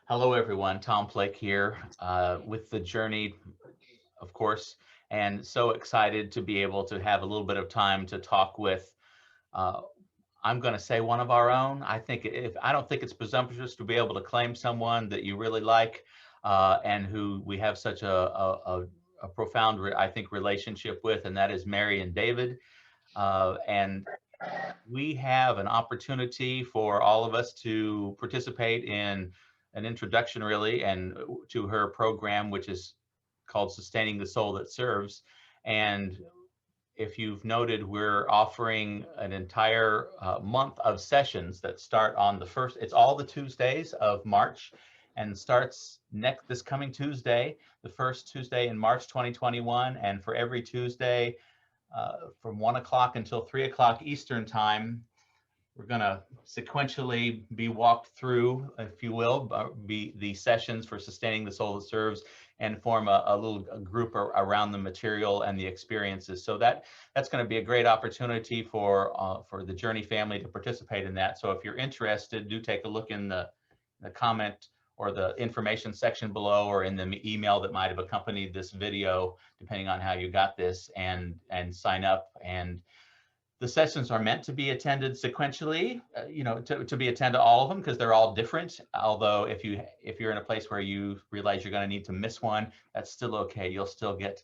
Hello, everyone. Tom Flake here with the journey, of course, and so excited to be able to have a little bit of time to talk with. Uh, I'm going to say one of our own. I don't think it's presumptuous to be able to claim someone that you really like and who we have such a profound, I think, relationship with, and that is Marian David. And we have an opportunity for all of us to participate in an introduction, really, and to her program, which is called Sustaining the Soul That Serves. And if you've noted, we're offering an entire month of sessions that start on the first, it's all the Tuesdays of March and starts this coming Tuesday, the first Tuesday in March 2021. And for every Tuesday, from 1 o'clock until 3 o'clock Eastern time, we're going to sequentially be walked through, if you will, be the sessions for Sustaining the Soul That Serves, and form a little group around the material and the experiences. So that's going to be a great opportunity for the Journey family to participate in that. So if you're interested, do take a look in the comment or the information section below, or in the email that might have accompanied this video, depending on how you got this, and sign up. And the sessions are meant to be attended sequentially, to be attended all of them, because they're all different. Although if you're in a place where you realize you're going to need to miss one, that's still okay. You'll still get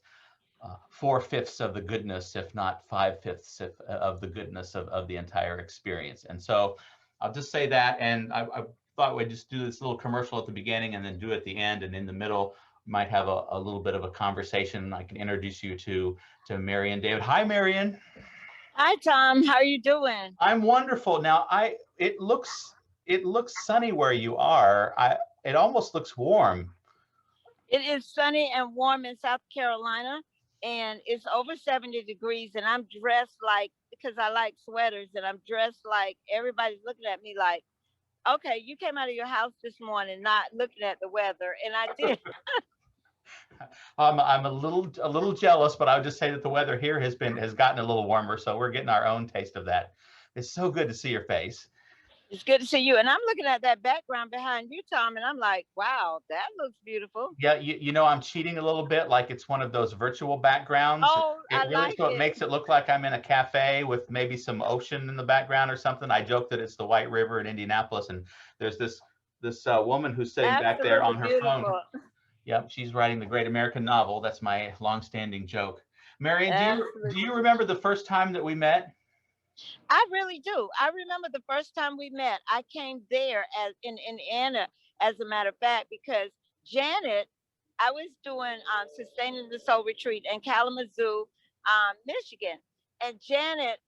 4/5 of the goodness, if not 5/5 of the goodness of the entire experience. And so I'll just say that, and I thought we'd just do this little commercial at the beginning and then do it at the end, and in the middle we might have a little bit of a conversation. I can introduce you to Marian David. Hi, Marian. Hi, Tom. How are you doing? I'm wonderful. Now, it looks sunny where you are. It almost looks warm. It is sunny and warm in South Carolina, and it's over 70 degrees. And I'm dressed like, because I like sweaters, and I'm dressed like everybody's looking at me like, okay, you came out of your house this morning not looking at the weather. And I did. I'm a little jealous, but I would just say that the weather here has gotten a little warmer, so we're getting our own taste of that. It's so good to see your face. It's good to see you. And I'm looking at that background behind you, Tom, and I'm like, wow, that looks beautiful. Yeah, I'm cheating a little bit, like it's one of those virtual backgrounds. Oh, I like So it it. makes it look like I'm in a cafe with maybe some ocean in the background or something. I joke that it's the White River in Indianapolis, and there's this woman who's sitting back there Absolutely on her phone. beautiful. Yep, she's writing the great American novel. That's my longstanding joke. Marian, do you Absolutely. remember the first time that we met? I really do. I remember the first time we met. I came there as in Indiana, as a matter of fact, because Janet, I was doing Sustaining the Soul Retreat in Kalamazoo, Michigan, and Janet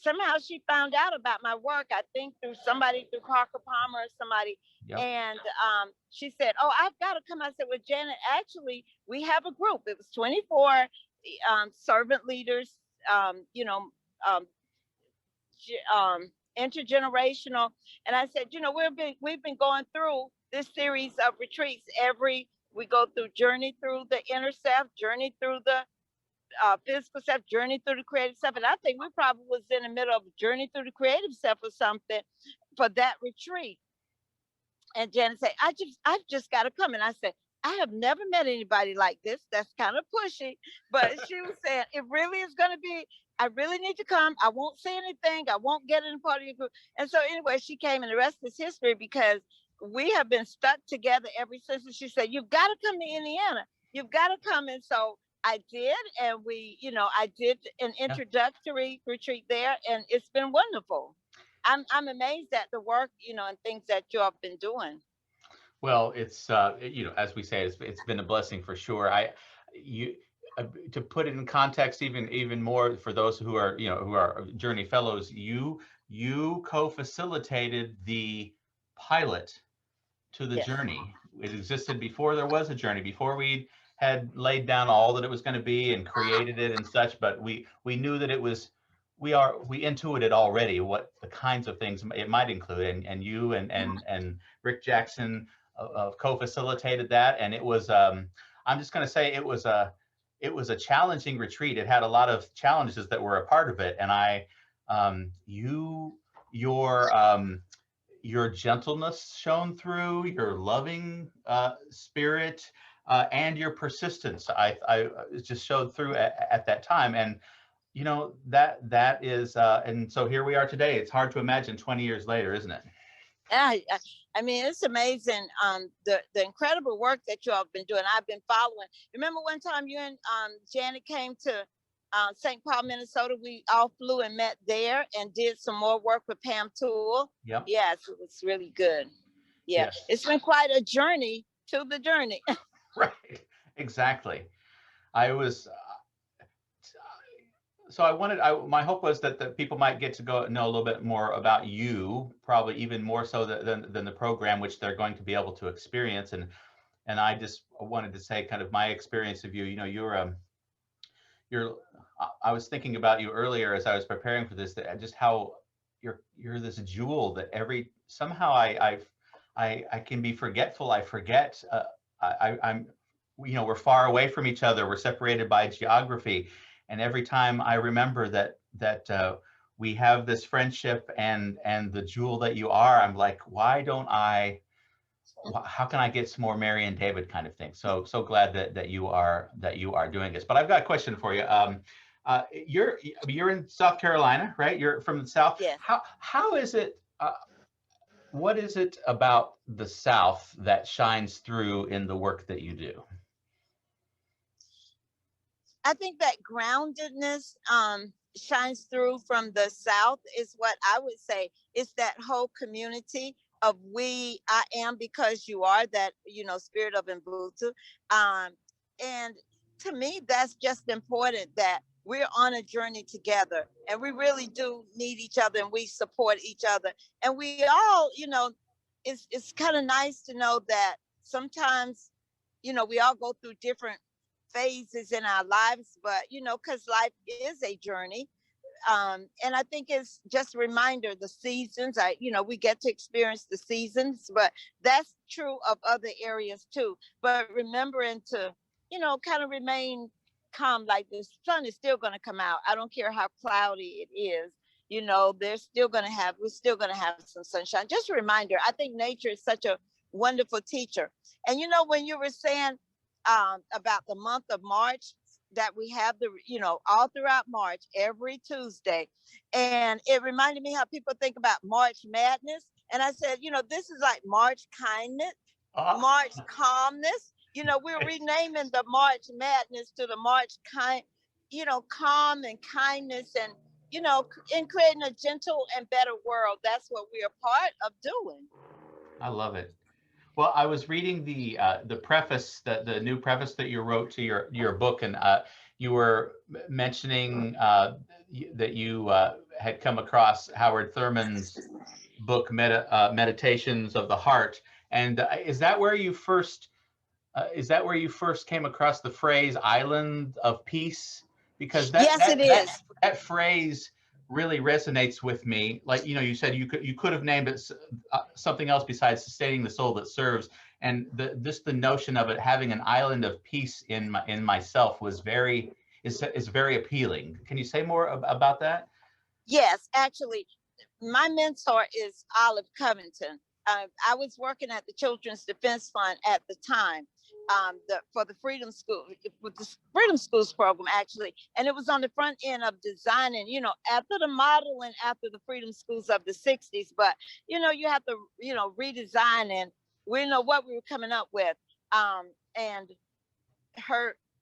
somehow she found out about my work. I think through somebody, through Parker Palmer or somebody, Yep. and she said, "Oh, I've got to come." I said, "Well, Janet, actually, we have a group. It was 24 servant leaders. You know, um, intergenerational." And I said, we've been going through this series of retreats. We go through journey through the inner self, journey through the physical self, journey through the creative self. And I think we probably was in the middle of a journey through the creative self or something for that retreat. And Janet said, I've just got to come. And I said, I have never met anybody like this. That's kind of pushy. But she was saying, it really is going to be, I really need to come. I won't say anything. I won't get in part of your group. And so anyway, she came, and the rest is history, because we have been stuck together ever since. And she said, you've got to come to Indiana. You've got to come. And so I did. And I did an Yeah. introductory retreat there, and it's been wonderful. I'm amazed at the work, and things that you have been doing. Well, it's as we say, it's been a blessing for sure. You To put it in context, even more for those who are Journey Fellows, you co-facilitated the pilot to the Yes, journey. It existed before there was a journey, before we had laid down all that it was going to be and created it and such. But we knew that it was we intuited already what the kinds of things it might include, and you and Rick Jackson co-facilitated that, and it was I'm just going to say it was a challenging retreat. It had a lot of challenges that were a part of it, and I you your your gentleness shone through, your loving spirit, and your persistence. I it just showed through at that time, and you know that is, and so here we are today. It's hard to imagine 20 years later, isn't it? I mean, it's amazing. The incredible work that you all have been doing. I've been following. Remember one time you and Janet came to St. Paul, Minnesota. We all flew and met there and did some more work with Pam Toole. Yep. Yes, it was really good. Yeah, Yes. it's been quite a journey to the journey. Right. Exactly. I was so I wanted, my hope was that the people might get to go know a little bit more about you, probably even more so than the program, which they're going to be able to experience. And I just wanted to say kind of my experience of you. You know, you're. I was thinking about you earlier as I was preparing for this, that just how you're this jewel that every somehow I can be forgetful. I forget. I'm. You know, we're far away from each other. We're separated by geography, and every time I remember that we have this friendship and the jewel that you are, I'm like, why don't I? How can I get some more Marian David kind of thing? So glad that you are doing this. But I've got a question for you. You're in South Carolina, right? You're from the South. Yes. How is it? What is it about the South that shines through in the work that you do? I think that groundedness shines through from the South is what I would say. It's that whole community of we, I am because you are, that, you know, spirit of Ubuntu. And to me, that's just important, that we're on a journey together and we really do need each other and we support each other. And we all, you know, it's kind of nice to know that sometimes, you know, we all go through different phases in our lives, but you know, because life is a journey. And I think it's just a reminder, the seasons, you know, we get to experience the seasons, but that's true of other areas too. But remembering to, you know, kind of remain calm, like the sun is still going to come out. I don't care how cloudy it is. You know, we're still going to have some sunshine. Just a reminder. I think nature is such a wonderful teacher. And, you know, when you were saying about the month of March, that we have you know, all throughout March, every Tuesday. And it reminded me how people think about March Madness. And I said, you know, this is like March kindness, March calmness. You know, we're renaming the March Madness to the March you know, calm and kindness, and, you know, in creating a gentle and better world. That's what we are part of doing. I love it. Well, I was reading the preface, the new preface that you wrote to your book, and you were mentioning that you had come across Howard Thurman's book, Meditations of the Heart. And is that where you first came across the phrase "island of peace"? Because Yes, it is. that phrase really resonates with me. Like, you know, you said you could have named it something else besides sustaining the soul that serves, and the notion of it having an island of peace in myself was is very appealing. Can you say more about that? Yes, actually, my mentor is Olive Covington. I was working at the Children's Defense Fund at the time, for the Freedom School, with the Freedom Schools program, actually. And it was on the front end of designing, you know, after the model and after the Freedom Schools of the 60s. But, you know, you have to, you know, redesign, and we know what we were coming up with. And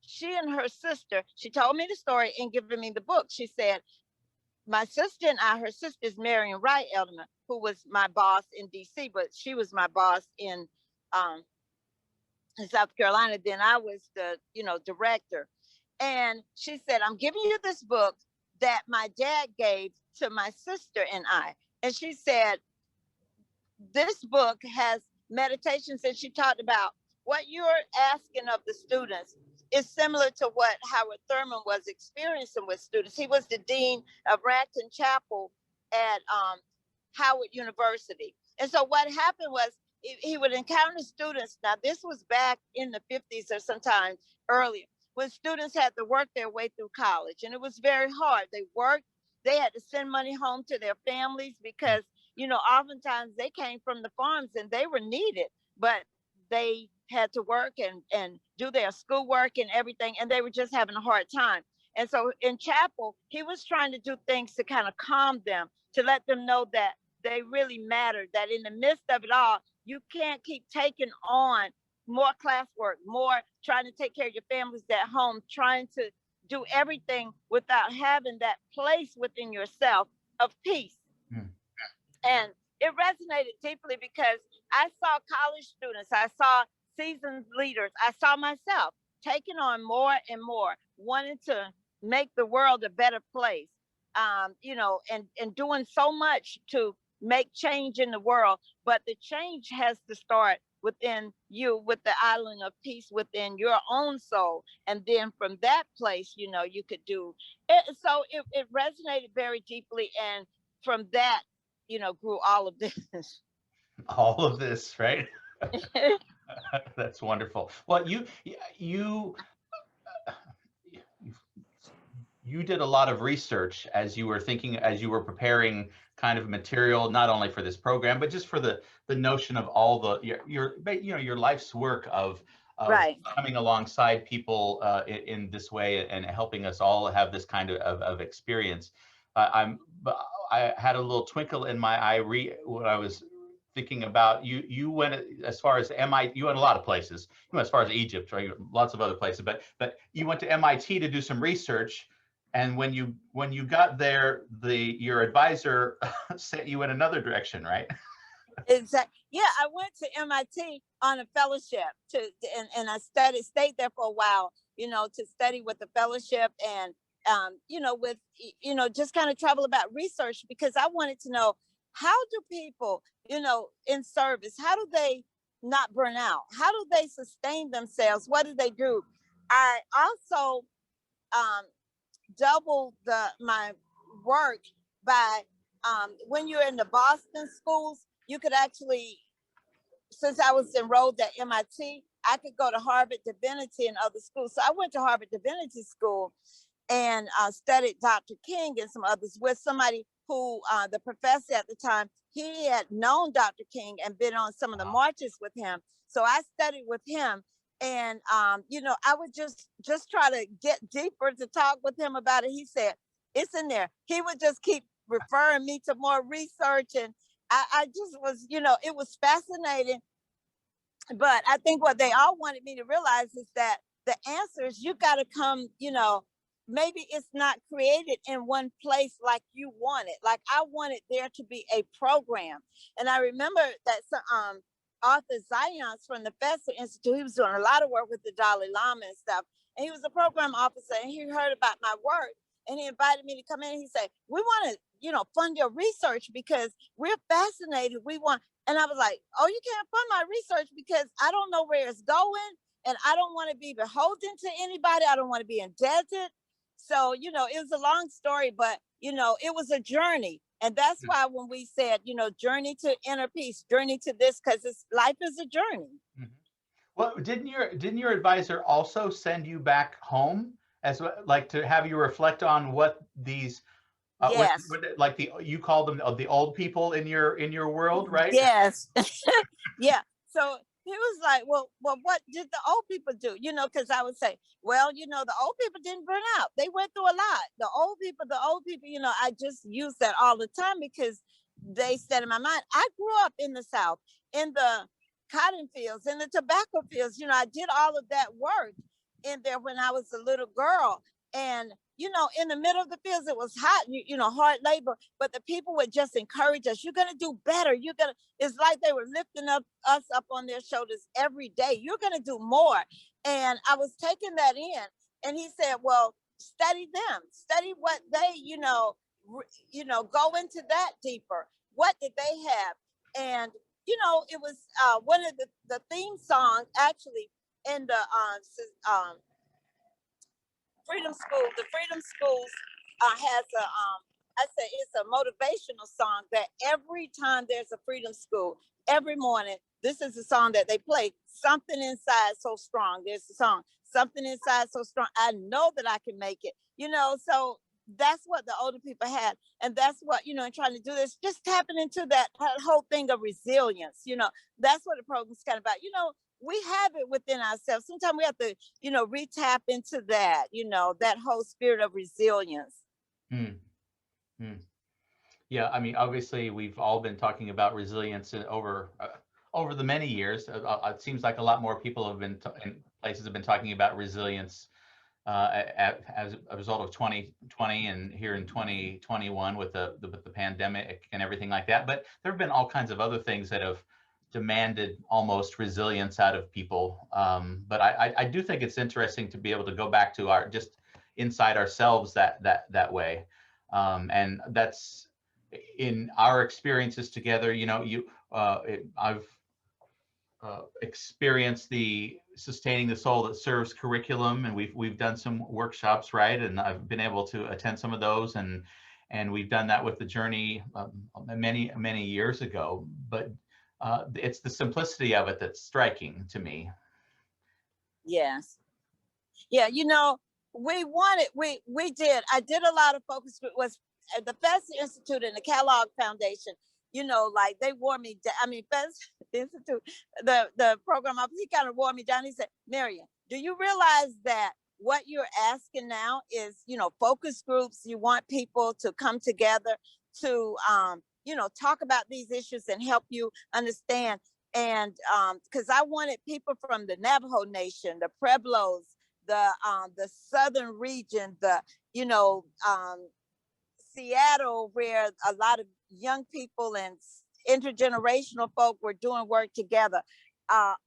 she and her sister, she told me the story and given me the book. She said, my sister and I, her sister is Marian Wright Elderman, who was my boss in DC, but she was my boss um, in South Carolina. Then I was the, you know, director. And she said, I'm giving you this book that my dad gave to my sister and I. And she said, this book has meditations, and she talked about what you're asking of the students is similar to what Howard Thurman was experiencing with students. He was the dean of Ranton Chapel at Howard University. And so what happened was he would encounter students. Now, this was back in the 50s or sometimes earlier, when students had to work their way through college. And it was very hard. They worked, they had to send money home to their families because oftentimes they came from the farms and they were needed, but they had to work and do their schoolwork and everything, and they were just having a hard time. And so in chapel, he was trying to do things to kind of calm them, to let them know that they really mattered, that in the midst of it all, you can't keep taking on more classwork, more trying to take care of your families at home, trying to do everything without having that place within yourself of peace. Mm. And it resonated deeply because I saw college students, I saw seasoned leaders, I saw myself taking on more and more, wanting to make the world a better place, and doing so much to make change in the world. But the change has to start within you, with the island of peace within your own soul. And then from that place, you could do it. So it resonated very deeply. And from that, grew all of this. All of this, right? That's wonderful. Well, you you did a lot of research as you were thinking, as you were preparing kind of material, not only for this program, but just for the notion of all the your life's work of Right. coming alongside people in this way and helping us all have this kind of experience. But I had a little twinkle in my eye when I was thinking about you. You went as far as MIT. You went a lot of places. You went as far as Egypt, right? Lots of other places. But you went to MIT to do some research. And when you got there, your advisor sent you in another direction, right? Exactly. Yeah, I went to MIT on a fellowship and I stayed there for a while, to study with the fellowship and with just kind of travel about research, because I wanted to know, how do people, in service, how do they not burn out? How do they sustain themselves? What do they do? I also um doubled my work by, when you're in the Boston schools, you could actually, since I was enrolled at MIT, I could go to Harvard Divinity and other schools. So I went to Harvard Divinity School and studied Dr. King and some others with somebody who, the professor at the time, he had known Dr. King and been on some of the marches with him. So I studied with him. And I would just try to get deeper to talk with him about it. He said, it's in there. He would just keep referring me to more research. And I just was, it was fascinating. But I think what they all wanted me to realize is that the answers, you got to come, maybe it's not created in one place like you want it. Like I wanted there to be a program. And I remember that Arthur Zions from the Fessler Institute, he was doing a lot of work with the Dalai Lama and stuff. And he was a program officer and he heard about my work and he invited me to come in. And he said, we want to, fund your research because we're fascinated. We want, and I was like, oh, you can't fund my research because I don't know where it's going. And I don't want to be beholden to anybody. I don't want to be indebted. So, it was a long story, but, it was a journey. And that's why when we said, journey to inner peace, journey to this, because life is a journey. Mm-hmm. Well, didn't your advisor also send you back home as well, like to have you reflect on what these yes, like you call them the old people in your world, right? Yes. Yeah. So he was like, well, what did the old people do? Because I would say, well, the old people didn't burn out. They went through a lot. The old people, I just use that all the time because they said in my mind, I grew up in the South, in the cotton fields, in the tobacco fields. I did all of that work in there when I was a little girl. And in the middle of the fields, it was hot, hard labor, but the people would just encourage us. You're going to do better. It's like they were lifting us up on their shoulders every day. You're going to do more. And I was taking that in. And he said, well, study them, study what they, go into that deeper. What did they have? And, it was one of the theme songs actually in the Freedom School. The Freedom Schools has I say it's a motivational song that every time there's a Freedom School, every morning, this is the song that they play. Something inside so strong. There's the song, something inside so strong. I know that I can make it. So that's what the older people had. And that's what, and trying to do this, just tapping into that whole thing of resilience. That's what the program's kind of about. We have it within ourselves. Sometimes we have to, re-tap into that, that whole spirit of resilience. Mm, mm. Yeah, I mean, obviously, we've all been talking about resilience over the many years. It seems like a lot more people have been in places have been talking about resilience as a result of 2020 and here in 2021 with the pandemic and everything like that. But there have been all kinds of other things that have demanded almost resilience out of people. But I do think it's interesting to be able to go back to our just inside ourselves that way, and that's in our experiences together. I've experienced the Sustaining the Soul That Serves curriculum, and we've done some workshops, right? And I've been able to attend some of those, and we've done that with the Journey many years ago. But it's the simplicity of it that's striking to me. Yes. Yeah, I did a lot of focus group, was at the Fest Institute and the Kellogg Foundation. Like they wore me down. I mean, Fest Institute, the program officer, he kind of wore me down. He said, Marian, do you realize that what you're asking now is, focus groups? You want people to come together to, talk about these issues and help you understand. And because I wanted people from the Navajo Nation, the Pueblos, the southern region, Seattle, where a lot of young people and intergenerational folk were doing work together,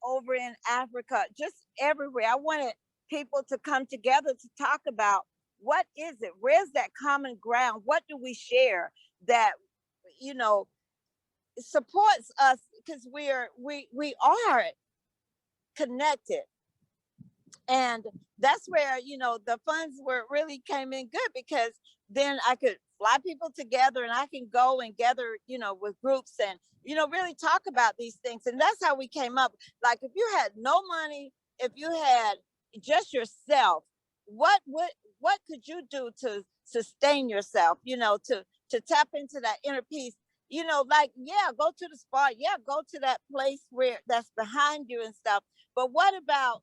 over in Africa, just everywhere. I wanted people to come together to talk about what is it, where's that common ground, what do we share that supports us, because we are connected. And that's where the funds really came in good, because then I could fly people together and I can go and gather with groups and really talk about these things. And that's how we came up. Like, if you had no money, if you had just yourself, what could you do to sustain yourself, to tap into that inner peace? Like, yeah, go to the spa, yeah, go to that place where that's behind you and stuff. But what about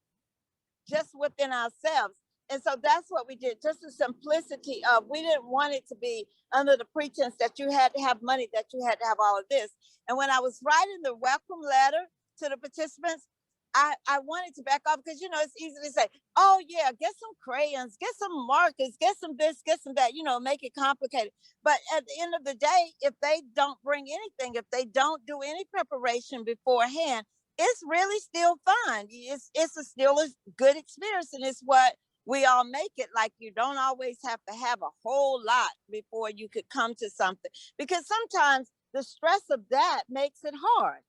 just within ourselves? And so that's what we did. Just the simplicity of, we didn't want it to be under the pretense that you had to have money, that you had to have all of this. And when I was writing the welcome letter to the participants, I wanted to back off, because it's easy to say, oh yeah, get some crayons, get some markers, get some this, get some that, make it complicated. But at the end of the day, if they don't bring anything, if they don't do any preparation beforehand, it's really still fun. It's still a good experience, and it's what we all make it. Like, you don't always have to have a whole lot before you could come to something, because sometimes the stress of that makes it hard.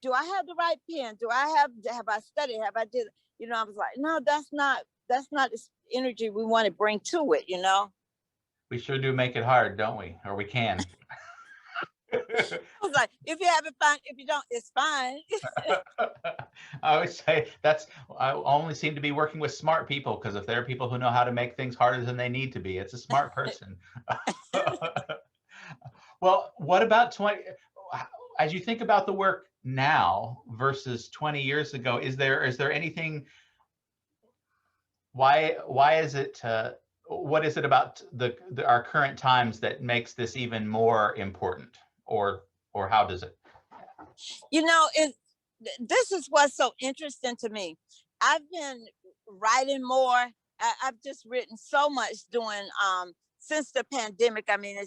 Do I have the right pen? Have I studied? Have I did? I was like, no, that's not the energy we want to bring to it. We sure do make it hard, don't we? Or we can. I was like, if you have it, fine. If you don't, it's fine. I always say I only seem to be working with smart people, because if there are people who know how to make things harder than they need to be, it's a smart person. Well, what about as you think about the work now versus 20 years ago, is there anything, why is it, what is it about our current times that makes this even more important, or how does it? This is what's so interesting to me. I've been writing more. I've just written so much doing since the pandemic. I mean,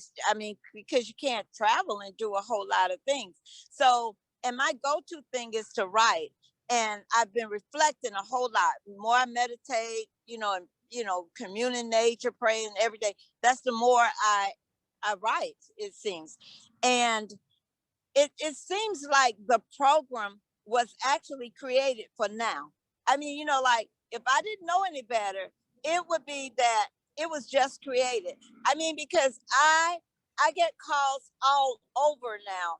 because you can't travel and do a whole lot of things. So, and my go-to thing is to write. And I've been reflecting a whole lot. The more I meditate, and commune in nature, praying every day, that's the more I write, it seems. And it seems like the program was actually created for now. I mean, like, if I didn't know any better, it would be that it was just created. I mean, because I get calls all over now,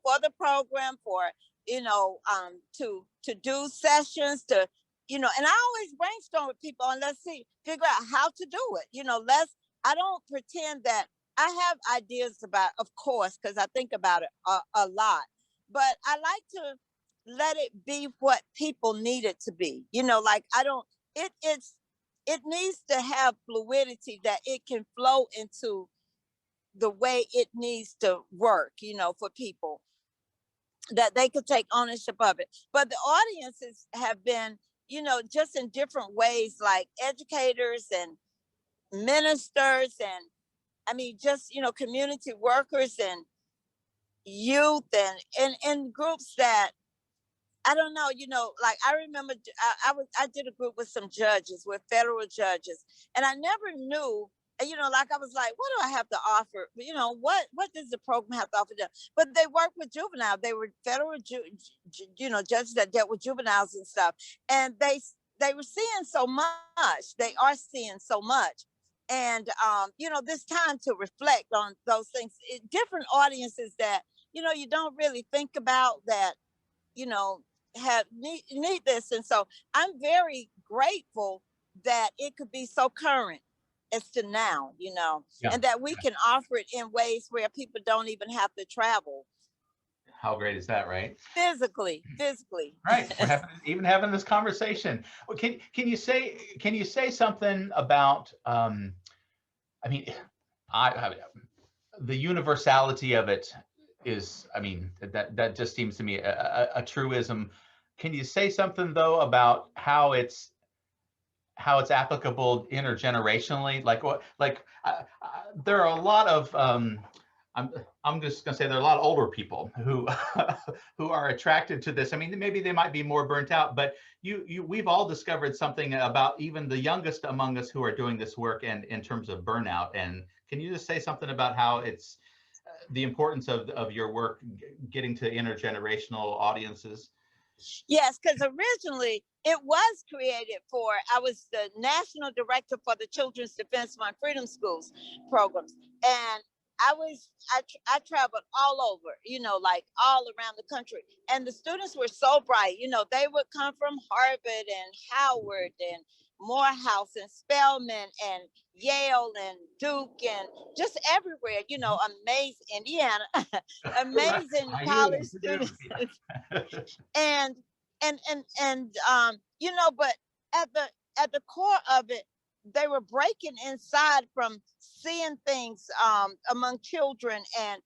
for the program, for to do sessions, and I always brainstorm with people, and let's figure out how to do it. I don't pretend that I have ideas about, of course, because I think about it a lot, but I like to let it be what people need it to be. Like I don't, it needs to have fluidity that it can flow into the way it needs to work, for people, that they could take ownership of it. But the audiences have been, just in different ways, like educators and ministers, and I mean, just, community workers and youth, and groups that, I don't know, like I remember I did a group with some judges, with federal judges, and I never knew, like I was like, what do I have to offer? What does the program have to offer them? But they work with juvenile. They were federal, judges that dealt with juveniles and stuff, and they were seeing so much. They are seeing so much, and this time to reflect on those things. Different audiences that you don't really think about, that you know have need this. And so I'm very grateful that it could be so current as to now, Yeah. and that we can offer it in ways where people don't even have to travel How great is that, right? physically. Right. We're having this conversation. Well, can you say something about I mean, I the universality of it is, I mean, that just seems to me a truism. Can you say something though about how it's applicable intergenerationally? Like what, like there are a lot of I'm just gonna say there are a lot of older people who who are attracted to this. I mean, maybe they might be more burnt out, but we've all discovered something about even the youngest among us who are doing this work, and in terms of burnout. And can you just say something about how it's the importance of your work getting to intergenerational audiences? Yes, because originally it was created for, I was the national director for the Children's Defense Fund Freedom Schools programs. And I traveled all over, like all around the country. And the students were so bright, they would come from Harvard and Howard and Morehouse and Spelman and Yale and Duke and just everywhere, amazing Indiana, amazing college students. and but at the core of it, they were breaking inside from seeing things among children, and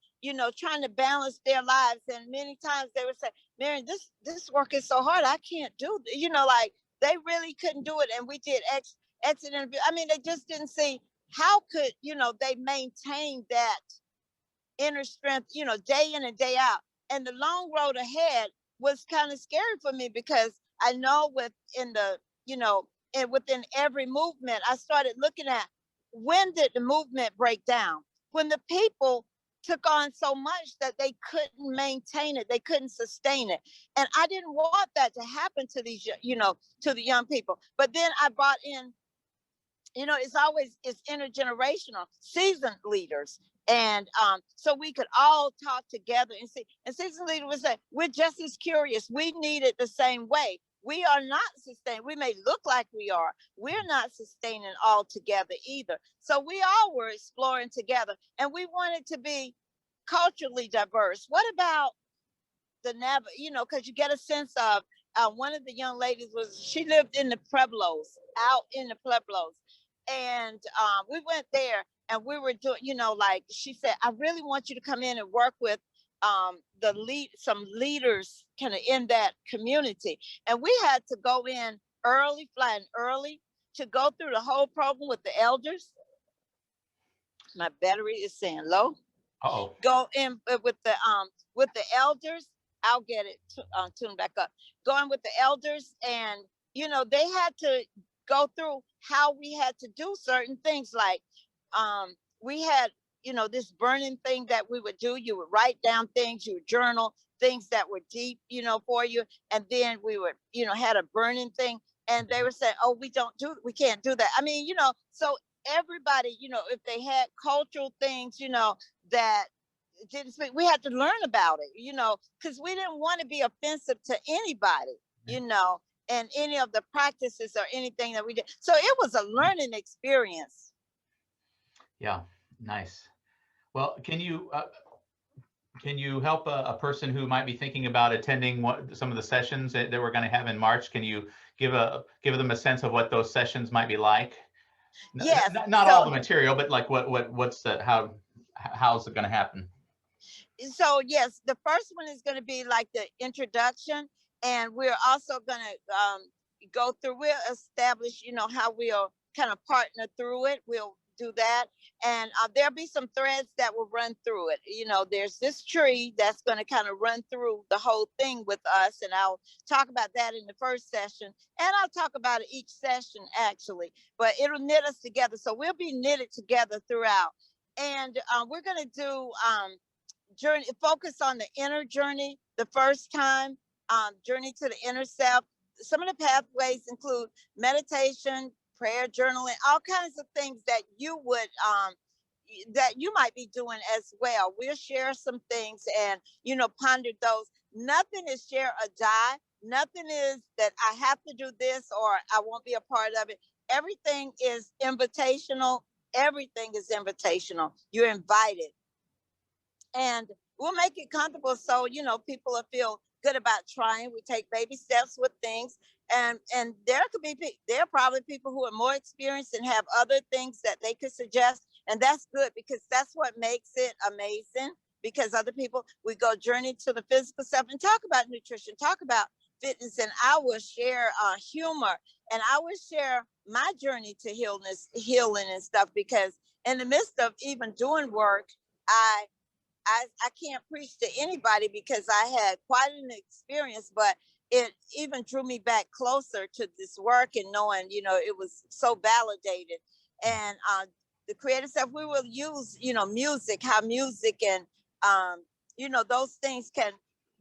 trying to balance their lives. And many times they would say, Marian, this work is so hard, I can't do it. Like they really couldn't do it. And we did exit interview. I mean, they just didn't see how could they maintain that inner strength, day in and day out. And the long road ahead was kind of scary for me, because I know within the, and within every movement, I started looking at, when did the movement break down? When the people took on so much that they couldn't maintain it, they couldn't sustain it. And I didn't want that to happen to these, to the young people. But then I brought in, it's intergenerational, seasoned leaders. And so we could all talk together and see. And seasoned leader would say, we're just as curious. We need it the same way. We are not sustained. We may look like we are. We're not sustaining all together either. So we all were exploring together, and we wanted to be culturally diverse. What about the because you get a sense of, one of the young ladies she lived in the Pueblos, out in the Pueblos. And we went there, and we were doing, like she said, I really want you to come in and work with some leaders kind of in that community. And we had to go in early, flying early, to go through the whole program with the elders. My battery is saying low. Uh-oh. Go in with the elders. I'll get it tuned back up. Going with the elders, and they had to go through how we had to do certain things. Like we had this burning thing that we would do. You would write down things, you would journal things that were deep, for you. And then we would had a burning thing, and they were saying, oh, we can't do that. I mean, so everybody, if they had cultural things, that didn't speak, we had to learn about it, because we didn't want to be offensive to anybody, and any of the practices or anything that we did. So it was a learning experience. Yeah, nice. Well, can you help a person who might be thinking about attending some of the sessions that we're going to have in March? Can you give them a sense of what those sessions might be like? Yes. Not all So the material, but like what's the how's it going to happen? yes, the first one is going to be like the introduction, and we're also going to go through. We'll establish, how we'll kind of partner through it. We'll do that, and there'll be some threads that will run through it. There's this tree that's going to kind of run through the whole thing with us, and I'll talk about that in the first session, and I'll talk about it each session actually. But it'll knit us together, so we'll be knitted together throughout, and we're going to do. Journey, focus on the inner journey the first time, journey to the inner self. Some of the pathways include meditation, prayer, journaling, all kinds of things that you might be doing as well. We'll share some things and ponder those. Nothing is share or die. Nothing is that I have to do this or I won't be a part of it. Everything is invitational. Everything is invitational. You're invited, and we'll make it comfortable so people will feel good about trying. We take baby steps with things, and there are probably people who are more experienced and have other things that they could suggest, and that's good because that's what makes it amazing. Because other people, we go journey to the physical self and talk about nutrition, talk about fitness, and I will share humor, and I will share my journey to healing and stuff, because in the midst of even doing work, I I can't preach to anybody because I had quite an experience, but it even drew me back closer to this work and knowing, it was so validated. And the creative stuff, we will use, music, how music and, those things can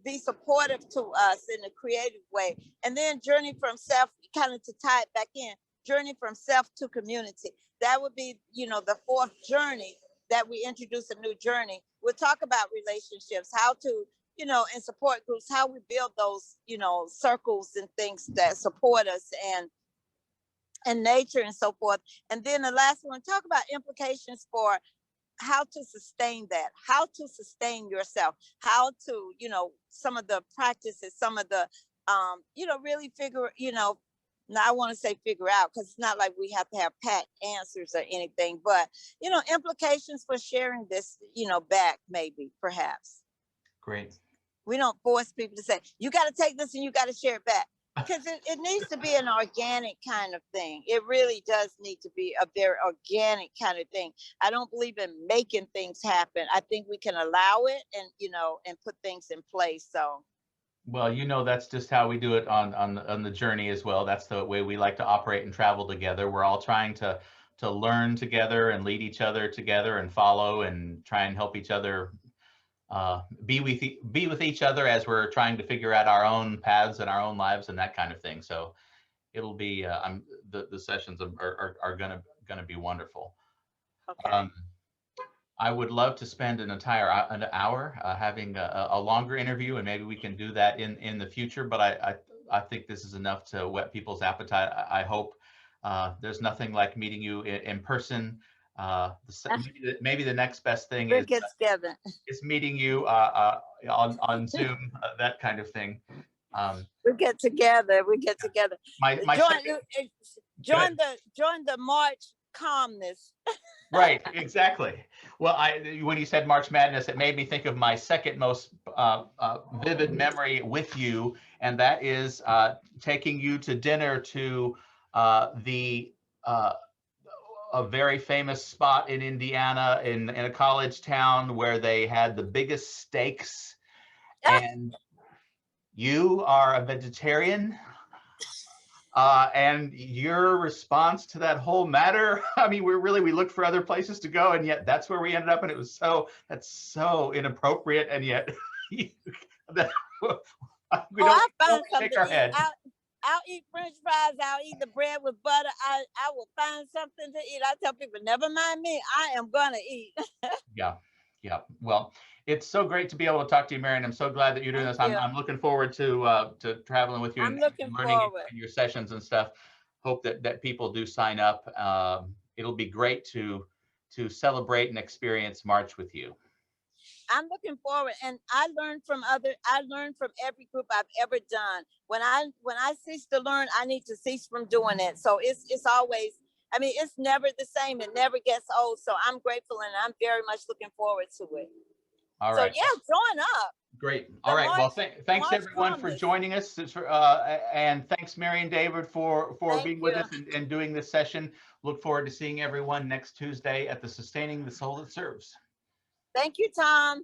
be supportive to us in a creative way. And then journey from self, kind of to tie it back in, journey from self to community. That would be, the fourth journey that we introduce a new journey. We'll talk about relationships, how to, in support groups, how we build those, circles and things that support us and nature and so forth. And then the last one, talk about implications for how to sustain that, how to sustain yourself, how to, some of the practices, some of the, really figure, now I want to say figure out because it's not like we have to have pat answers or anything, but implications for sharing this, back, maybe, perhaps. Great. We don't force people to say, you got to take this and you got to share it back. Because it needs to be an organic kind of thing. It really does need to be a very organic kind of thing. I don't believe in making things happen. I think we can allow it and, and put things in place. So. Well, that's just how we do it on the journey as well. That's the way we like to operate and travel together. We're all trying to learn together and lead each other together and follow and try and help each other be with each other as we're trying to figure out our own paths and our own lives and that kind of thing. So it'll be the sessions are gonna be wonderful. Okay. I would love to spend an hour having a longer interview, and maybe we can do that in the future. But I think this is enough to whet people's appetite. I hope there's nothing like meeting you in person. Maybe the next best thing We'll get together. is meeting you on Zoom, that kind of thing. We get together. We get together. My Join the March calmness. Right, exactly. Well, when you said March Madness, it made me think of my second most vivid memory with you, and that is taking you to dinner to the a very famous spot in Indiana in a college town where they had the biggest steaks, and you are a vegetarian. And your response to that whole matter, I mean, we looked for other places to go, and yet that's where we ended up, and that's so inappropriate, and yet we don't shake our head. I'll eat French fries. I'll eat the bread with butter. I will find something to eat. I tell people, never mind me. I am gonna eat. Yeah. Well, it's so great to be able to talk to you, Marian. I'm so glad that you're doing this. I'm looking forward to traveling with you and learning in your sessions and stuff. Hope that people do sign up. It'll be great to to celebrate and experience March with you. I'm looking forward, and I learn from every group I've ever done. When I cease to learn, I need to cease from doing it. So it's always, I mean, it's never the same. It never gets old. So I'm grateful, and I'm very much looking forward to it. All So right. yeah, join up. Great. All right. Well, thanks everyone for joining us. And thanks, Marian David, for being with us and doing this session. Look forward to seeing everyone next Tuesday at the Sustaining the Soul That Serves. Thank you, Tom.